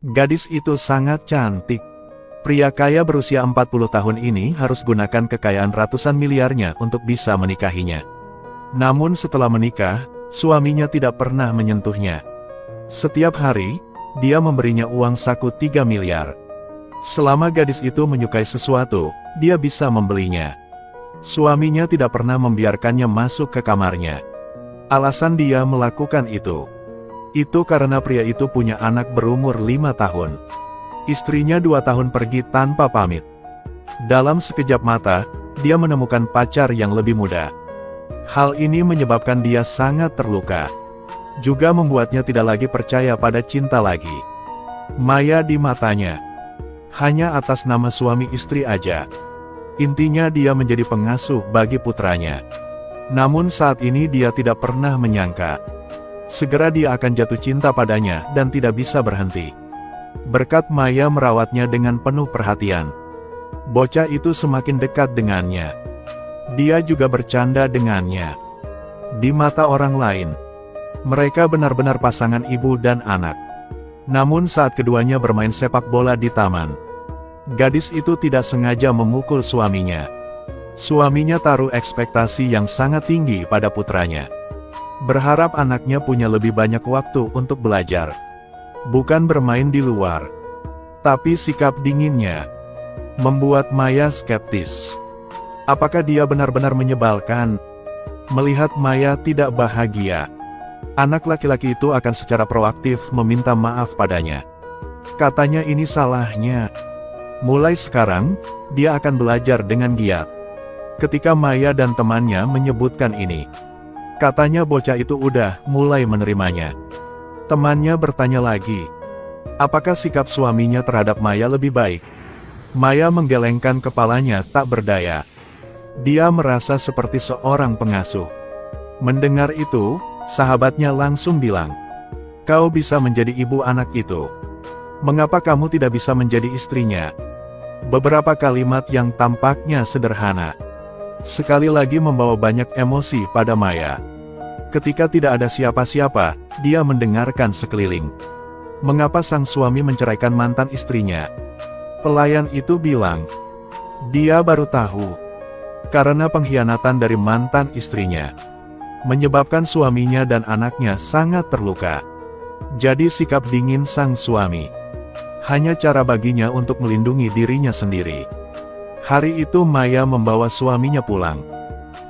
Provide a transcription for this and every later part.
Gadis itu sangat cantik. Pria kaya berusia 40 tahun ini harus gunakan kekayaan ratusan miliarnya untuk bisa menikahinya. Namun setelah menikah, suaminya tidak pernah menyentuhnya. Setiap hari, dia memberinya uang saku 3 miliar. Selama gadis itu menyukai sesuatu, dia bisa membelinya. Suaminya tidak pernah membiarkannya masuk ke kamarnya. Alasan dia melakukan itu karena pria itu punya anak berumur 5 tahun. Istrinya 2 tahun pergi tanpa pamit. Dalam sekejap mata, dia menemukan pacar yang lebih muda. Hal ini menyebabkan dia sangat terluka. Juga membuatnya tidak lagi percaya pada cinta lagi. Maya di matanya hanya atas nama suami istri aja. Intinya dia menjadi pengasuh bagi putranya. Namun saat ini dia tidak pernah menyangka segera dia akan jatuh cinta padanya dan tidak bisa berhenti. Berkat Maya merawatnya dengan penuh perhatian, bocah itu semakin dekat dengannya. Dia juga bercanda dengannya. Di mata orang lain, mereka benar-benar pasangan ibu dan anak. Namun saat keduanya bermain sepak bola di taman, gadis itu tidak sengaja memukul suaminya. Suaminya taruh ekspektasi yang sangat tinggi pada putranya. Berharap anaknya punya lebih banyak waktu untuk belajar. Bukan bermain di luar. Tapi sikap dinginnya membuat Maya skeptis. Apakah dia benar-benar menyebalkan? Melihat Maya tidak bahagia, anak laki-laki itu akan secara proaktif meminta maaf padanya. Katanya ini salahnya. Mulai sekarang, dia akan belajar dengan giat. Ketika Maya dan temannya menyebutkan ini, katanya bocah itu udah mulai menerimanya. Temannya bertanya lagi, apakah sikap suaminya terhadap Maya lebih baik? Maya menggelengkan kepalanya tak berdaya. Dia merasa seperti seorang pengasuh. Mendengar itu, sahabatnya langsung bilang, kau bisa menjadi ibu anak itu. Mengapa kamu tidak bisa menjadi istrinya? Beberapa kalimat yang tampaknya sederhana, sekali lagi membawa banyak emosi pada Maya. Ketika tidak ada siapa-siapa, dia mendengarkan sekeliling. Mengapa sang suami menceraikan mantan istrinya? Pelayan itu bilang, dia baru tahu. Karena pengkhianatan dari mantan istrinya menyebabkan suaminya dan anaknya sangat terluka. Jadi sikap dingin sang suami hanya cara baginya untuk melindungi dirinya sendiri. Hari itu Maya membawa suaminya pulang.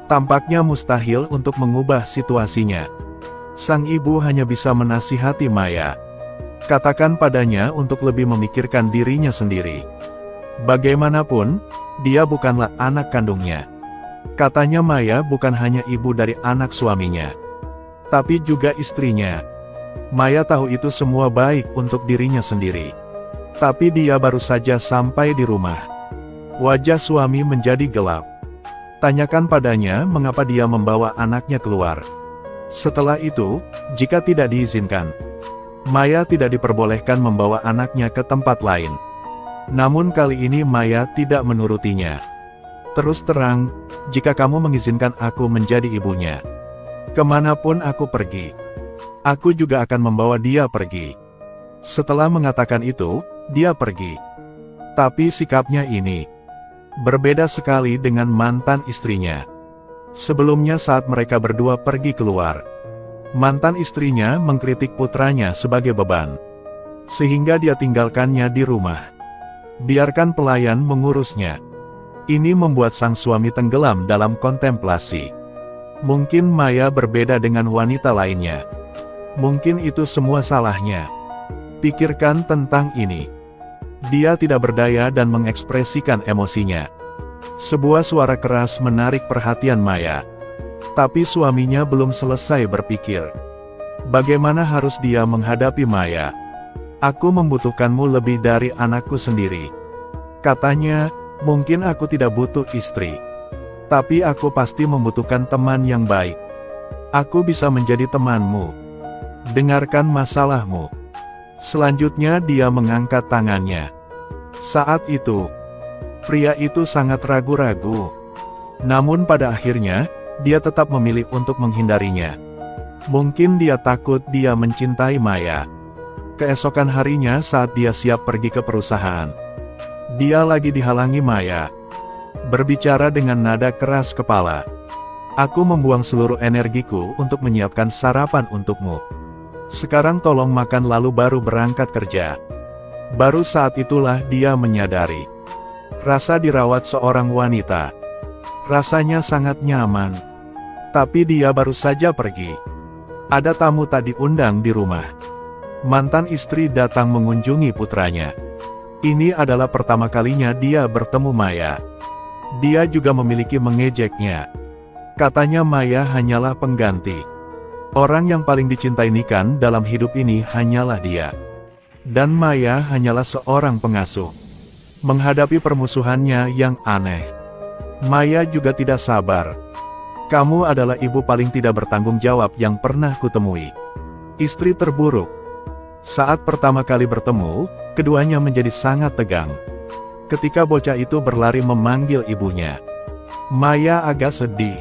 Tampaknya mustahil untuk mengubah situasinya. Sang ibu hanya bisa menasihati Maya. Katakan padanya untuk lebih memikirkan dirinya sendiri. Bagaimanapun, dia bukanlah anak kandungnya. Katanya Maya bukan hanya ibu dari anak suaminya, tapi juga istrinya. Maya tahu itu semua baik untuk dirinya sendiri. Tapi dia baru saja sampai di rumah. Wajah suami menjadi gelap. Tanyakan padanya mengapa dia membawa anaknya keluar. Setelah itu, jika tidak diizinkan, Maya tidak diperbolehkan membawa anaknya ke tempat lain. Namun kali ini Maya tidak menurutinya. Terus terang, jika kamu mengizinkan aku menjadi ibunya, kemanapun aku pergi, aku juga akan membawa dia pergi. Setelah mengatakan itu, dia pergi. Tapi sikapnya ini berbeda sekali dengan mantan istrinya. Sebelumnya saat mereka berdua pergi keluar, mantan istrinya mengkritik putranya sebagai beban, sehingga dia tinggalkannya di rumah. Biarkan pelayan mengurusnya. Ini membuat sang suami tenggelam dalam kontemplasi. Mungkin Maya berbeda dengan wanita lainnya. Mungkin itu semua salahnya. Pikirkan tentang ini. Dia tidak berdaya dan mengekspresikan emosinya. Sebuah suara keras menarik perhatian Maya. Tapi suaminya belum selesai berpikir. Bagaimana harus dia menghadapi Maya? Aku membutuhkanmu lebih dari anakku sendiri. Katanya, mungkin aku tidak butuh istri. Tapi aku pasti membutuhkan teman yang baik. Aku bisa menjadi temanmu. Dengarkan masalahmu. Selanjutnya dia mengangkat tangannya. Saat itu, pria itu sangat ragu-ragu. Namun pada akhirnya, dia tetap memilih untuk menghindarinya. Mungkin dia takut dia mencintai Maya. Keesokan harinya saat dia siap pergi ke perusahaan, dia lagi dihalangi Maya. Berbicara dengan nada keras kepala. Aku membuang seluruh energiku untuk menyiapkan sarapan untukmu. Sekarang tolong makan lalu baru berangkat kerja. Baru saat itulah dia menyadari. Rasa dirawat seorang wanita. Rasanya sangat nyaman. Tapi dia baru saja pergi. Ada tamu tak diundang di rumah. Mantan istri datang mengunjungi putranya. Ini adalah pertama kalinya dia bertemu Maya. Dia juga memiliki mengejeknya. Katanya Maya hanyalah pengganti. Orang yang paling dicintai Nikan dalam hidup ini hanyalah dia. Dan Maya hanyalah seorang pengasuh. Menghadapi permusuhannya yang aneh, Maya juga tidak sabar. Kamu adalah ibu paling tidak bertanggung jawab yang pernah kutemui. Istri terburuk. Saat pertama kali bertemu, keduanya menjadi sangat tegang. Ketika bocah itu berlari memanggil ibunya, Maya agak sedih.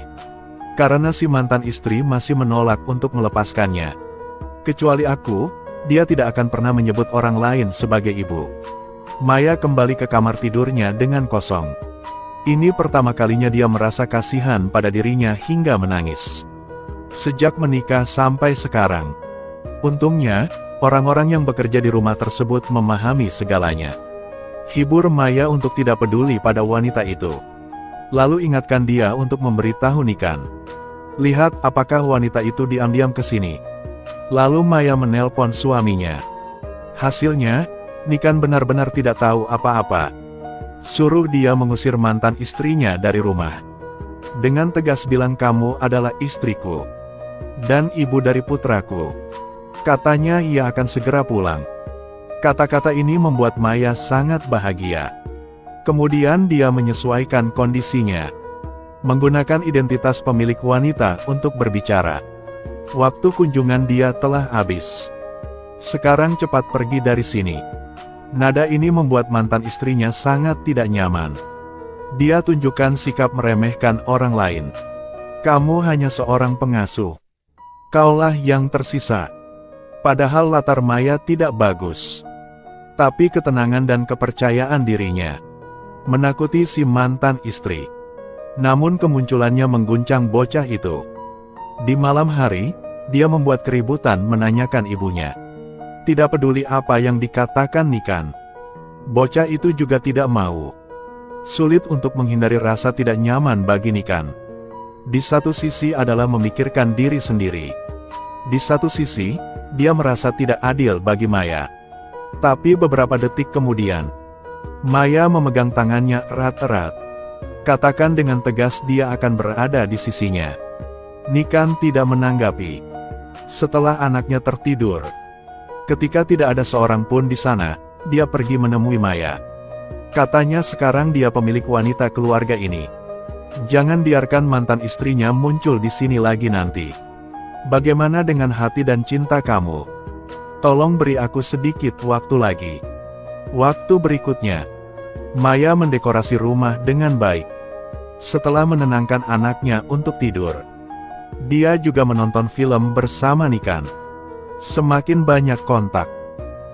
Karena si mantan istri masih menolak untuk melepaskannya. Kecuali aku, dia tidak akan pernah menyebut orang lain sebagai ibu. Maya kembali ke kamar tidurnya dengan kosong. Ini pertama kalinya dia merasa kasihan pada dirinya hingga menangis. Sejak menikah sampai sekarang. Untungnya, orang-orang yang bekerja di rumah tersebut memahami segalanya. Hibur Maya untuk tidak peduli pada wanita itu. Lalu ingatkan dia untuk memberitahu Nikan. Lihat apakah wanita itu diam-diam ke sini. Lalu Maya menelpon suaminya. Hasilnya, Nikan benar-benar tidak tahu apa-apa. Suruh dia mengusir mantan istrinya dari rumah. Dengan tegas bilang kamu adalah istriku. Dan ibu dari putraku. Katanya ia akan segera pulang. Kata-kata ini membuat Maya sangat bahagia. Kemudian dia menyesuaikan kondisinya. Menggunakan identitas pemilik wanita untuk berbicara. Waktu kunjungan dia telah habis. Sekarang cepat pergi dari sini. Nada ini membuat mantan istrinya sangat tidak nyaman. Dia tunjukkan sikap meremehkan orang lain. Kamu hanya seorang pengasuh. Kaulah yang tersisa. Padahal latar Maya tidak bagus. Tapi ketenangan dan kepercayaan dirinya menakuti si mantan istri. Namun kemunculannya mengguncang bocah itu. Di malam hari, dia membuat keributan menanyakan ibunya. Tidak peduli apa yang dikatakan Nikan. Bocah itu juga tidak mau. Sulit untuk menghindari rasa tidak nyaman bagi Nikan. Di satu sisi adalah memikirkan diri sendiri. Di satu sisi, dia merasa tidak adil bagi Maya. Tapi beberapa detik kemudian, Maya memegang tangannya erat-erat. Katakan dengan tegas dia akan berada di sisinya. Nikan tidak menanggapi. Setelah anaknya tertidur, ketika tidak ada seorang pun di sana, dia pergi menemui Maya. Katanya sekarang dia pemilik wanita keluarga ini. Jangan biarkan mantan istrinya muncul di sini lagi nanti. Bagaimana dengan hati dan cinta kamu? Tolong beri aku sedikit waktu lagi. Waktu berikutnya, Maya mendekorasi rumah dengan baik. Setelah menenangkan anaknya untuk tidur, dia juga menonton film bersama Nikan. Semakin banyak kontak,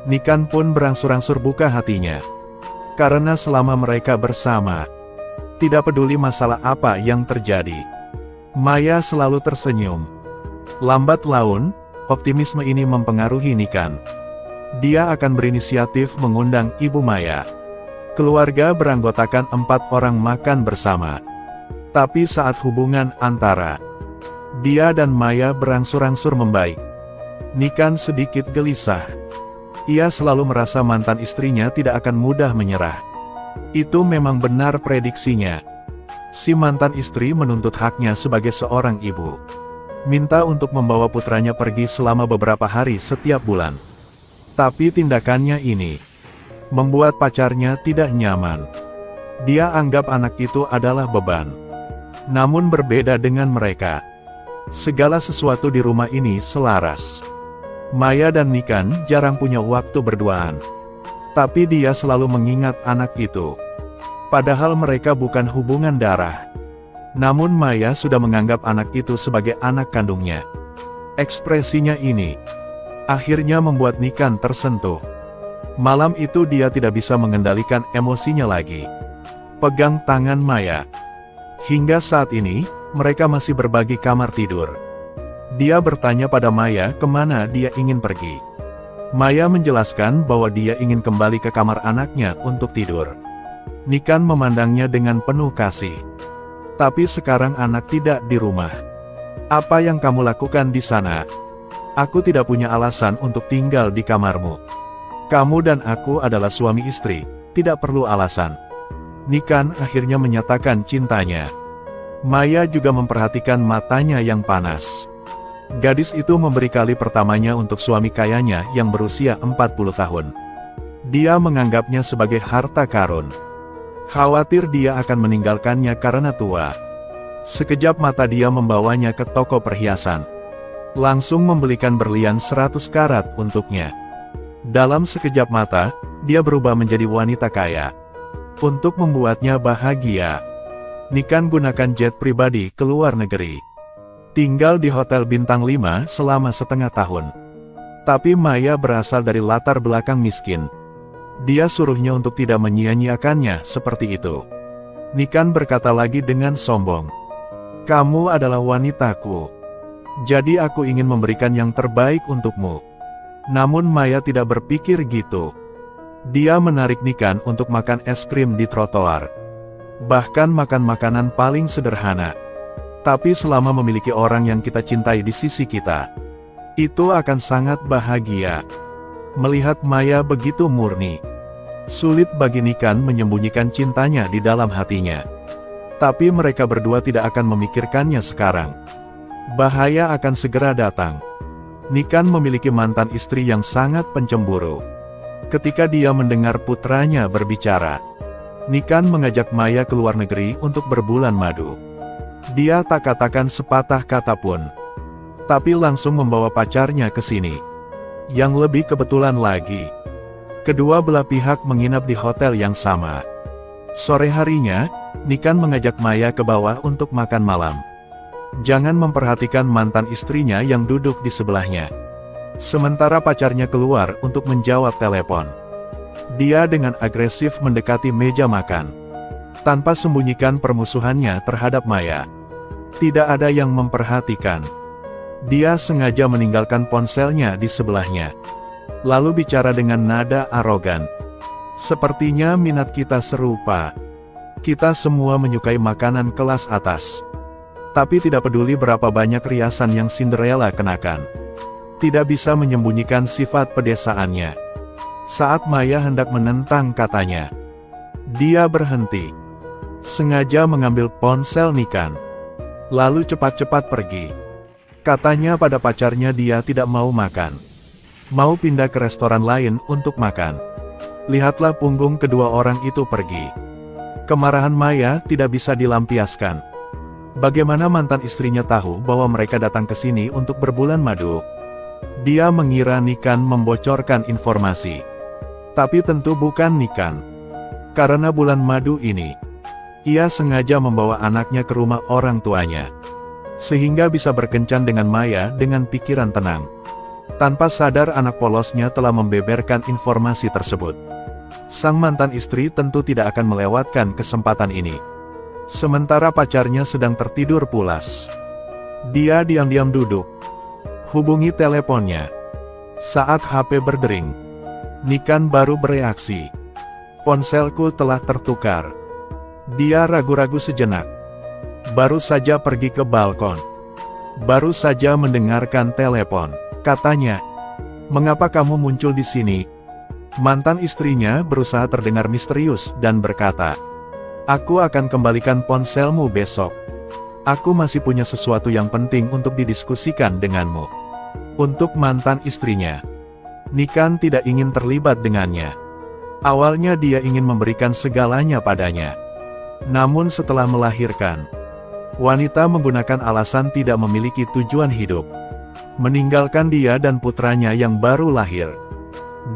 Nikan pun berangsur-angsur buka hatinya. Karena selama mereka bersama, tidak peduli masalah apa yang terjadi, Maya selalu tersenyum. Lambat laun, optimisme ini mempengaruhi Nikan. Dia akan berinisiatif mengundang ibu Maya. Keluarga beranggotakan 4 orang makan bersama. Tapi saat hubungan antara dia dan Maya berangsur-angsur membaik, Nikan sedikit gelisah. Ia selalu merasa mantan istrinya tidak akan mudah menyerah. Itu memang benar prediksinya. Si mantan istri menuntut haknya sebagai seorang ibu. Minta untuk membawa putranya pergi selama beberapa hari setiap bulan. Tapi tindakannya ini membuat pacarnya tidak nyaman. Dia anggap anak itu adalah beban. Namun berbeda dengan mereka. Segala sesuatu di rumah ini selaras. Maya dan Nikan jarang punya waktu berduaan. Tapi dia selalu mengingat anak itu. Padahal mereka bukan hubungan darah. Namun Maya sudah menganggap anak itu sebagai anak kandungnya. Ekspresinya ini akhirnya membuat Nikan tersentuh. Malam itu dia tidak bisa mengendalikan emosinya lagi. Pegang tangan Maya. Hingga saat ini, mereka masih berbagi kamar tidur. Dia bertanya pada Maya kemana dia ingin pergi. Maya menjelaskan bahwa dia ingin kembali ke kamar anaknya untuk tidur. Nikan memandangnya dengan penuh kasih. Tapi sekarang anak tidak di rumah. Apa yang kamu lakukan di sana? Aku tidak punya alasan untuk tinggal di kamarmu. Kamu dan aku adalah suami istri, tidak perlu alasan. Nikan akhirnya menyatakan cintanya. Maya juga memperhatikan matanya yang panas. Gadis itu memberi kali pertamanya untuk suami kayanya yang berusia 40 tahun. Dia menganggapnya sebagai harta karun. Khawatir dia akan meninggalkannya karena tua. Sekejap mata dia membawanya ke toko perhiasan. Langsung membelikan berlian 100 karat untuknya. Dalam sekejap mata, dia berubah menjadi wanita kaya. Untuk membuatnya bahagia, Nikan gunakan jet pribadi ke luar negeri. Tinggal di hotel bintang 5 selama setengah tahun. Tapi Maya berasal dari latar belakang miskin. Dia suruhnya untuk tidak menyia-nyiakannya seperti itu. Nikan berkata lagi dengan sombong. Kamu adalah wanitaku. Jadi aku ingin memberikan yang terbaik untukmu. Namun Maya tidak berpikir gitu. Dia menarik Nikan untuk makan es krim di trotoar. Bahkan makan makanan paling sederhana. Tapi selama memiliki orang yang kita cintai di sisi kita, itu akan sangat bahagia. Melihat Maya begitu murni, sulit bagi Nikan menyembunyikan cintanya di dalam hatinya. Tapi mereka berdua tidak akan memikirkannya sekarang. Bahaya akan segera datang. Nikan memiliki mantan istri yang sangat pencemburu. Ketika dia mendengar putranya berbicara, Nikan mengajak Maya ke luar negeri untuk berbulan madu. Dia tak katakan sepatah kata pun. Tapi langsung membawa pacarnya ke sini. Yang lebih kebetulan lagi, kedua belah pihak menginap di hotel yang sama. Sore harinya, Nikan mengajak Maya ke bawah untuk makan malam. Jangan memperhatikan mantan istrinya yang duduk di sebelahnya. Sementara pacarnya keluar untuk menjawab telepon. Dia dengan agresif mendekati meja makan. Tanpa sembunyikan permusuhannya terhadap Maya. Tidak ada yang memperhatikan. Dia sengaja meninggalkan ponselnya di sebelahnya. Lalu bicara dengan nada arogan. Sepertinya minat kita serupa. Kita semua menyukai makanan kelas atas. Tapi tidak peduli berapa banyak riasan yang Cinderella kenakan. Tidak bisa menyembunyikan sifat pedesaannya. Saat Maya hendak menentang katanya, dia berhenti. Sengaja mengambil ponsel Nikan. Lalu cepat-cepat pergi. Katanya pada pacarnya dia tidak mau makan. Mau pindah ke restoran lain untuk makan. Lihatlah punggung kedua orang itu pergi. Kemarahan Maya tidak bisa dilampiaskan. Bagaimana mantan istrinya tahu bahwa mereka datang ke sini untuk berbulan madu? Dia mengira Nikan membocorkan informasi. Tapi tentu bukan Nikan. Karena bulan madu ini, ia sengaja membawa anaknya ke rumah orang tuanya. Sehingga bisa berkencan dengan Maya dengan pikiran tenang. Tanpa sadar anak polosnya telah membeberkan informasi tersebut. Sang mantan istri tentu tidak akan melewatkan kesempatan ini. Sementara pacarnya sedang tertidur pulas. Dia diam-diam duduk. Hubungi teleponnya. Saat HP berdering, Nikan baru bereaksi. Ponselku telah tertukar. Dia ragu-ragu sejenak. Baru saja pergi ke balkon. Baru saja mendengarkan telepon. Katanya, "Mengapa kamu muncul di sini?" Mantan istrinya berusaha terdengar misterius dan berkata, "Aku akan kembalikan ponselmu besok. Aku masih punya sesuatu yang penting untuk didiskusikan denganmu." Untuk mantan istrinya, Nikan tidak ingin terlibat dengannya. Awalnya dia ingin memberikan segalanya padanya. Namun setelah melahirkan, wanita menggunakan alasan tidak memiliki tujuan hidup. Meninggalkan dia dan putranya yang baru lahir.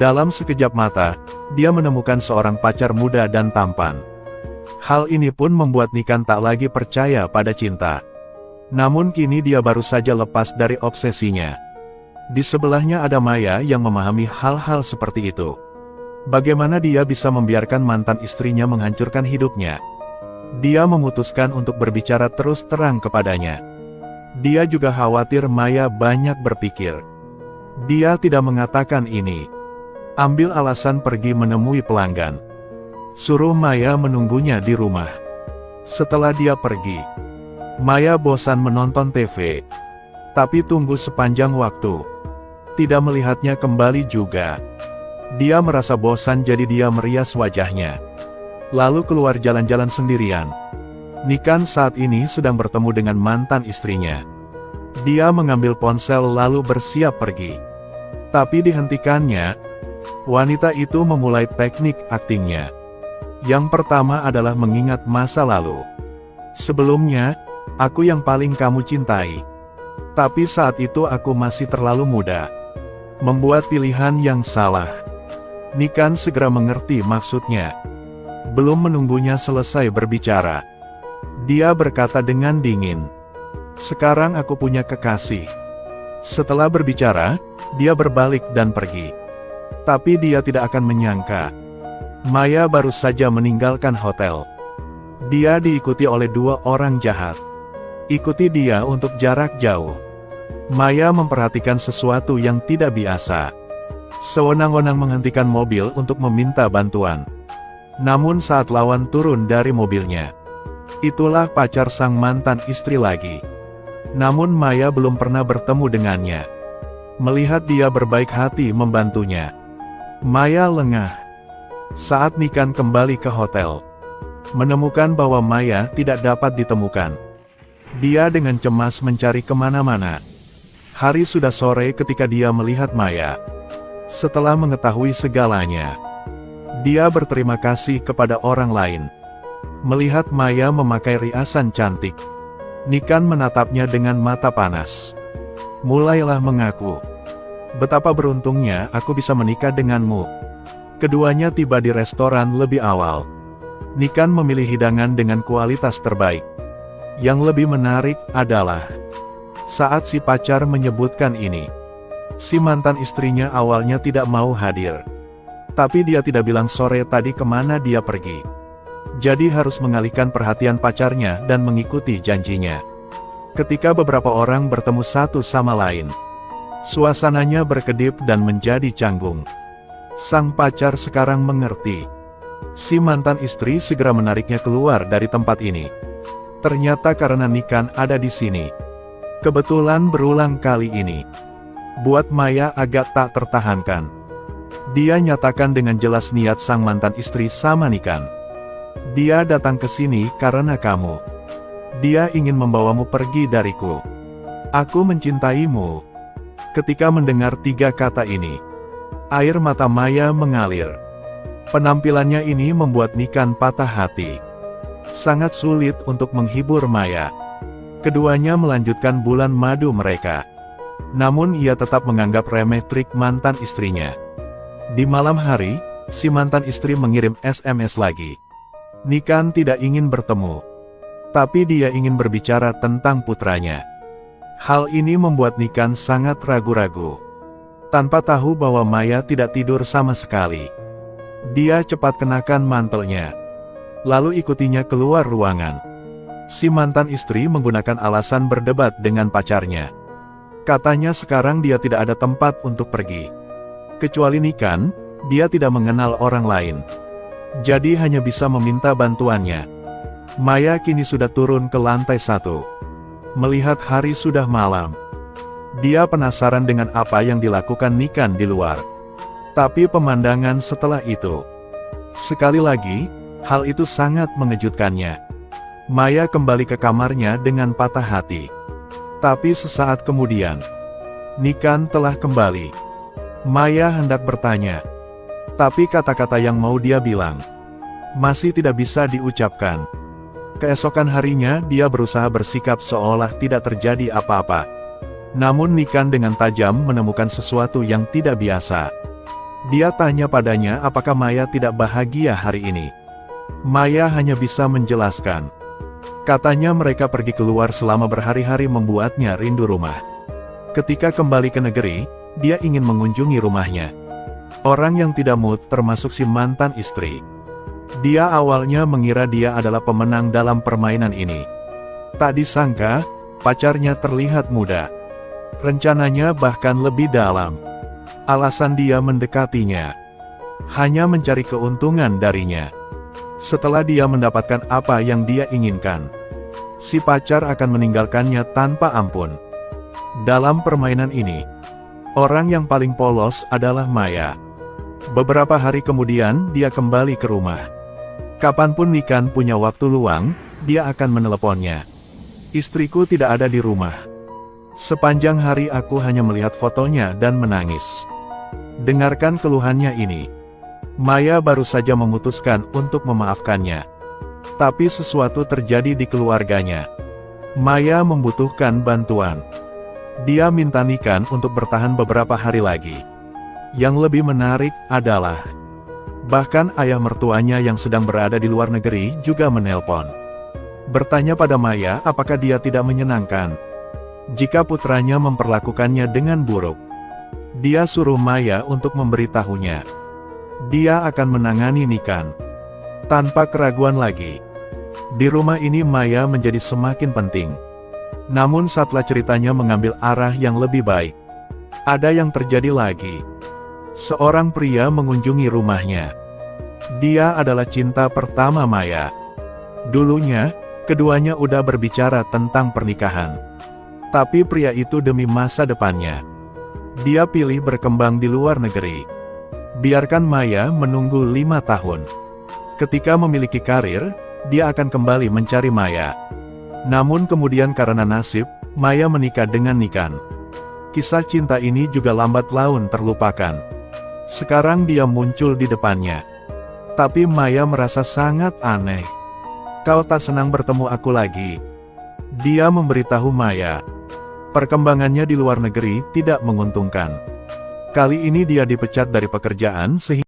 Dalam sekejap mata, dia menemukan seorang pacar muda dan tampan. Hal ini pun membuat Nikan tak lagi percaya pada cinta. Namun kini dia baru saja lepas dari obsesinya. Di sebelahnya ada Maya yang memahami hal-hal seperti itu. Bagaimana dia bisa membiarkan mantan istrinya menghancurkan hidupnya? Dia memutuskan untuk berbicara terus terang kepadanya. Dia juga khawatir Maya banyak berpikir. Dia tidak mengatakan ini. Ambil alasan pergi menemui pelanggan. Suruh Maya menunggunya di rumah. Setelah dia pergi, Maya bosan menonton TV. Tapi tunggu sepanjang waktu. Tidak melihatnya kembali juga. Dia merasa bosan jadi dia merias wajahnya. Lalu keluar jalan-jalan sendirian. Nikan saat ini sedang bertemu dengan mantan istrinya. Dia mengambil ponsel lalu bersiap pergi. Tapi dihentikannya. Wanita itu memulai teknik aktingnya. Yang pertama adalah mengingat masa lalu. Sebelumnya, aku yang paling kamu cintai. Tapi saat itu aku masih terlalu muda. Membuat pilihan yang salah. Nikan segera mengerti maksudnya. Belum menunggunya selesai berbicara. Dia berkata dengan dingin. Sekarang aku punya kekasih. Setelah berbicara, dia berbalik dan pergi. Tapi dia tidak akan menyangka. Maya baru saja meninggalkan hotel. Dia diikuti oleh 2 orang jahat. Ikuti dia untuk jarak jauh. Maya memperhatikan sesuatu yang tidak biasa. Sewenang-wenang menghentikan mobil untuk meminta bantuan. Namun saat lawan turun dari mobilnya, itulah pacar sang mantan istri lagi. Namun Maya belum pernah bertemu dengannya. Melihat dia berbaik hati membantunya, Maya lengah. Saat Nikan kembali ke hotel, menemukan bahwa Maya tidak dapat ditemukan. Dia dengan cemas mencari kemana-mana. Hari sudah sore ketika dia melihat Maya. Setelah mengetahui segalanya, dia berterima kasih kepada orang lain. Melihat Maya memakai riasan cantik, Nikan menatapnya dengan mata panas. Mulailah mengaku. Betapa beruntungnya aku bisa menikah denganmu. Keduanya tiba di restoran lebih awal. Nikan memilih hidangan dengan kualitas terbaik. Yang lebih menarik adalah, saat si pacar menyebutkan ini, si mantan istrinya awalnya tidak mau hadir. Tapi dia tidak bilang sore tadi kemana dia pergi. Jadi harus mengalihkan perhatian pacarnya dan mengikuti janjinya. Ketika beberapa orang bertemu satu sama lain, suasananya berkedip dan menjadi canggung. Sang pacar sekarang mengerti. Si mantan istri segera menariknya keluar dari tempat ini. Ternyata karena Nikan ada di sini. Kebetulan berulang kali ini buat Maya agak tak tertahankan. Dia nyatakan dengan jelas niat sang mantan istri sama Nikan. Dia datang ke sini karena kamu. Dia ingin membawamu pergi dariku. Aku mencintaimu. Ketika mendengar 3 kata ini, air mata Maya mengalir. Penampilannya ini membuat Nikan patah hati. Sangat sulit untuk menghibur Maya. Keduanya melanjutkan bulan madu mereka. Namun ia tetap menganggap remeh trik mantan istrinya. Di malam hari, si mantan istri mengirim SMS lagi. Nikan tidak ingin bertemu. Tapi dia ingin berbicara tentang putranya. Hal ini membuat Nikan sangat ragu-ragu. Tanpa tahu bahwa Maya tidak tidur sama sekali. Dia cepat kenakan mantelnya. Lalu ikutinya keluar ruangan. Si mantan istri menggunakan alasan berdebat dengan pacarnya. Katanya sekarang dia tidak ada tempat untuk pergi. Kecuali Nikan, dia tidak mengenal orang lain. Jadi hanya bisa meminta bantuannya. Maya kini sudah turun ke lantai 1. Melihat hari sudah malam. Dia penasaran dengan apa yang dilakukan Nikan di luar. Tapi pemandangan setelah itu. Sekali lagi, hal itu sangat mengejutkannya. Maya kembali ke kamarnya dengan patah hati. Tapi sesaat kemudian, Nikan telah kembali. Maya hendak bertanya. Tapi kata-kata yang mau dia bilang masih tidak bisa diucapkan. Keesokan harinya dia berusaha bersikap seolah tidak terjadi apa-apa. Namun Nikan dengan tajam menemukan sesuatu yang tidak biasa. Dia tanya padanya apakah Maya tidak bahagia hari ini. Maya hanya bisa menjelaskan. Katanya mereka pergi keluar selama berhari-hari membuatnya rindu rumah. Ketika kembali ke negeri, dia ingin mengunjungi rumahnya. Orang yang tidak mood termasuk si mantan istri. Dia awalnya mengira dia adalah pemenang dalam permainan ini. Tak disangka, pacarnya terlihat muda. Rencananya bahkan lebih dalam. Alasan dia mendekatinya hanya mencari keuntungan darinya. Setelah dia mendapatkan apa yang dia inginkan, si pacar akan meninggalkannya tanpa ampun. Dalam permainan ini, orang yang paling polos adalah Maya. Beberapa hari kemudian, dia kembali ke rumah. Kapanpun Nikan punya waktu luang, dia akan meneleponnya. Istriku tidak ada di rumah. Sepanjang hari aku hanya melihat fotonya dan menangis. Dengarkan keluhannya ini. Maya baru saja memutuskan untuk memaafkannya. Tapi sesuatu terjadi di keluarganya. Maya membutuhkan bantuan. Dia minta Nikan untuk bertahan beberapa hari lagi. Yang lebih menarik adalah, bahkan ayah mertuanya yang sedang berada di luar negeri juga menelpon. Bertanya pada Maya apakah dia tidak menyenangkan jika putranya memperlakukannya dengan buruk. Dia suruh Maya untuk memberitahunya. Dia akan menangani Nikan. Tanpa keraguan lagi. Di rumah ini Maya menjadi semakin penting. Namun setelah ceritanya mengambil arah yang lebih baik, ada yang terjadi lagi. Seorang pria mengunjungi rumahnya. Dia adalah cinta pertama Maya. Dulunya, keduanya udah berbicara tentang pernikahan. Tapi pria itu demi masa depannya, dia pilih berkembang di luar negeri. Biarkan Maya menunggu 5 tahun. Ketika memiliki karir, dia akan kembali mencari Maya. Namun kemudian karena nasib, Maya menikah dengan Nikan. Kisah cinta ini juga lambat laun terlupakan. Sekarang dia muncul di depannya. Tapi Maya merasa sangat aneh. Kau tak senang bertemu aku lagi? Dia memberitahu Maya. Perkembangannya di luar negeri tidak menguntungkan. Kali ini dia dipecat dari pekerjaan sehingga